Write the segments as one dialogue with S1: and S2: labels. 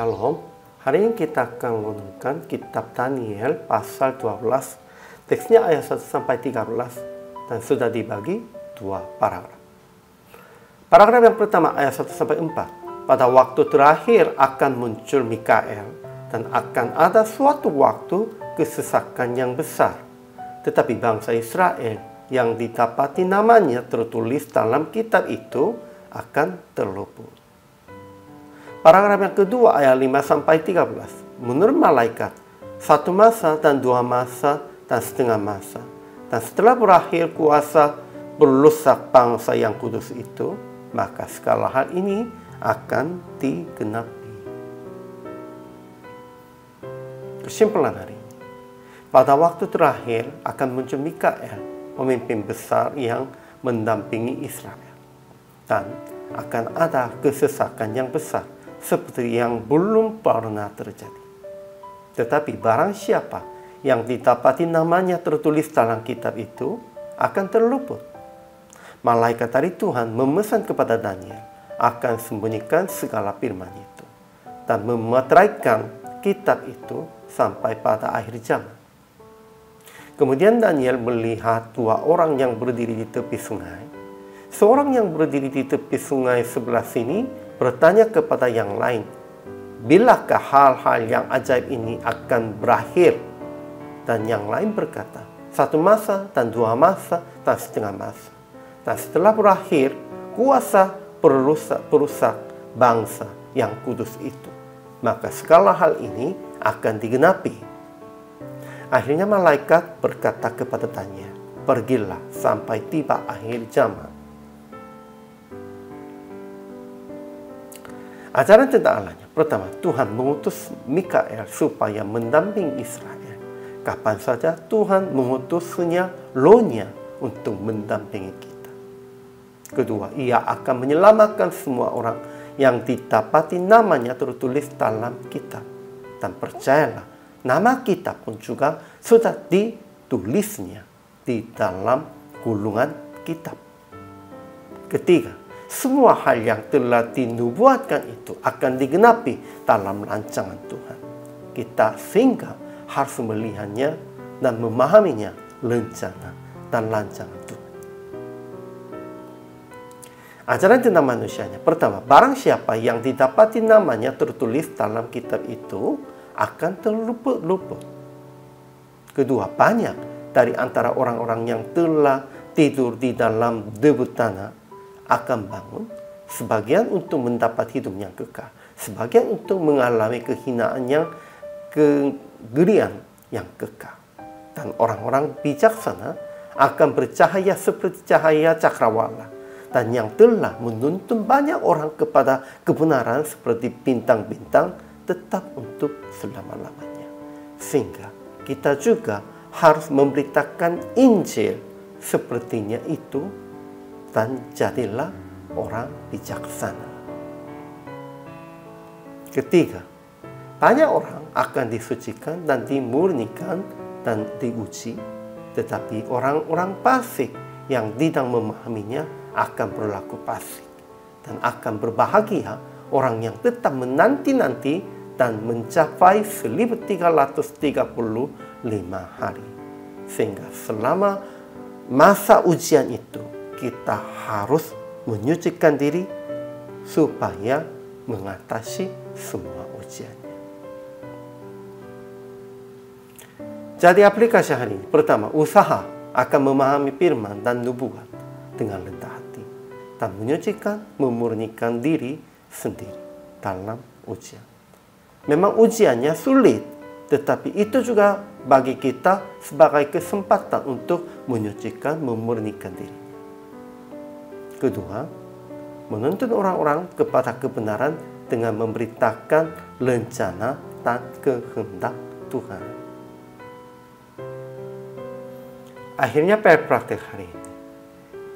S1: Shalom. Hari ini kita akan merenungkan kitab Daniel pasal 12. Teksnya ayat 1 sampai 13 dan sudah dibagi dua paragraf. Paragraf yang pertama ayat 1 sampai 4. Pada waktu terakhir akan muncul Mikael dan akan ada suatu waktu kesesakan yang besar. Tetapi bangsa Israel yang didapati namanya tertulis dalam kitab itu akan terluput. Paragraf yang kedua ayat 5 sampai 13. Menurut malaikat, satu masa dan dua masa dan setengah masa. Dan setelah berakhir kuasa berusak bangsa yang kudus itu, maka segala hal ini akan digenapi. Kesimpulan hari ini. Pada waktu terakhir akan muncul Mikael, pemimpin besar yang mendampingi Israel. Dan akan ada kesesakan yang besar, seperti yang belum pernah terjadi. Tetapi barang siapa yang didapati namanya tertulis dalam kitab itu akan terluput. Malaikat dari Tuhan memesan kepada Daniel akan sembunyikan segala firman itu dan memeteraikan kitab itu sampai pada akhir zaman. Kemudian Daniel melihat dua orang yang berdiri di tepi sungai. Seorang yang berdiri di tepi sungai sebelah sini bertanya kepada yang lain, bilakah hal-hal yang ajaib ini akan berakhir? Dan yang lain berkata, satu masa dan dua masa dan setengah masa. Dan setelah berakhir, kuasa perusak bangsa yang kudus itu. Maka segala hal ini akan digenapi. Akhirnya malaikat berkata kepada Daniel, pergilah sampai tiba akhir zaman. Ajaran tentang Allahnya. Pertama, Tuhan mengutus Mikael supaya mendampingi Israel. Kapan saja Tuhan mengutusnya Roh-Nya untuk mendampingi kita. Kedua, Ia akan menyelamatkan semua orang yang didapati namanya tertulis dalam kitab. Dan percayalah, nama kita pun juga sudah ditulisnya di dalam gulungan kitab. Ketiga, semua hal yang telah dinubuatkan itu akan digenapi dalam rancangan Tuhan. Kita sehingga harus melihatnya dan memahaminya, rencana dan rancangan Tuhan. Ajaran tentang manusianya. Pertama, barang siapa yang didapati namanya tertulis dalam kitab itu akan terluput. Kedua, banyak dari antara orang-orang yang telah tidur di dalam debu tanah akan bangun, sebagian untuk mendapat hidup yang kekal, sebagian untuk mengalami kehinaan yang kegerian yang kekal. Dan orang-orang bijaksana akan bercahaya seperti cahaya cakrawala, dan yang telah menuntun banyak orang kepada kebenaran seperti bintang-bintang tetap untuk selama-lamanya. Sehingga kita juga harus memberitakan Injil sepertinya itu, dan jadilah orang bijaksana. Ketiga, banyak orang akan disucikan dan dimurnikan dan diuji, tetapi orang-orang fasik yang tidak memahaminya akan berlaku fasik, dan akan berbahagia orang yang tetap menanti-nanti dan mencapai 1335 hari. Sehingga selama masa ujian itu kita harus menyucikan diri supaya mengatasi semua ujiannya. Jadi aplikasi hari ini. Pertama, usaha akan memahami firman dan nubuat dengan rendah hati dan menyucikan, memurnikan diri sendiri dalam ujian. Memang ujiannya sulit, tetapi itu juga bagi kita sebagai kesempatan untuk menyucikan, memurnikan diri. Kedua, menuntun orang-orang kepada kebenaran dengan memberitakan rencana dan kehendak Tuhan. Akhirnya praktek hari ini.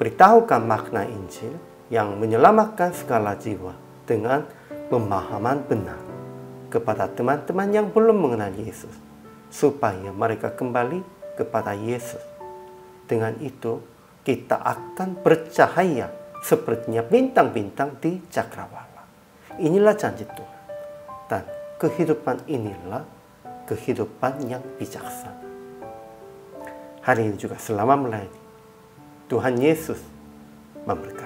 S1: Beritahukan makna Injil yang menyelamatkan segala jiwa dengan pemahaman benar kepada teman-teman yang belum mengenal Yesus, supaya mereka kembali kepada Yesus. Dengan itu, kita akan bercahaya sepertinya bintang-bintang di cakrawala. Inilah janji Tuhan. Dan kehidupan inilah kehidupan yang bijaksana. Hari ini juga selama melayani, Tuhan Yesus memberkati.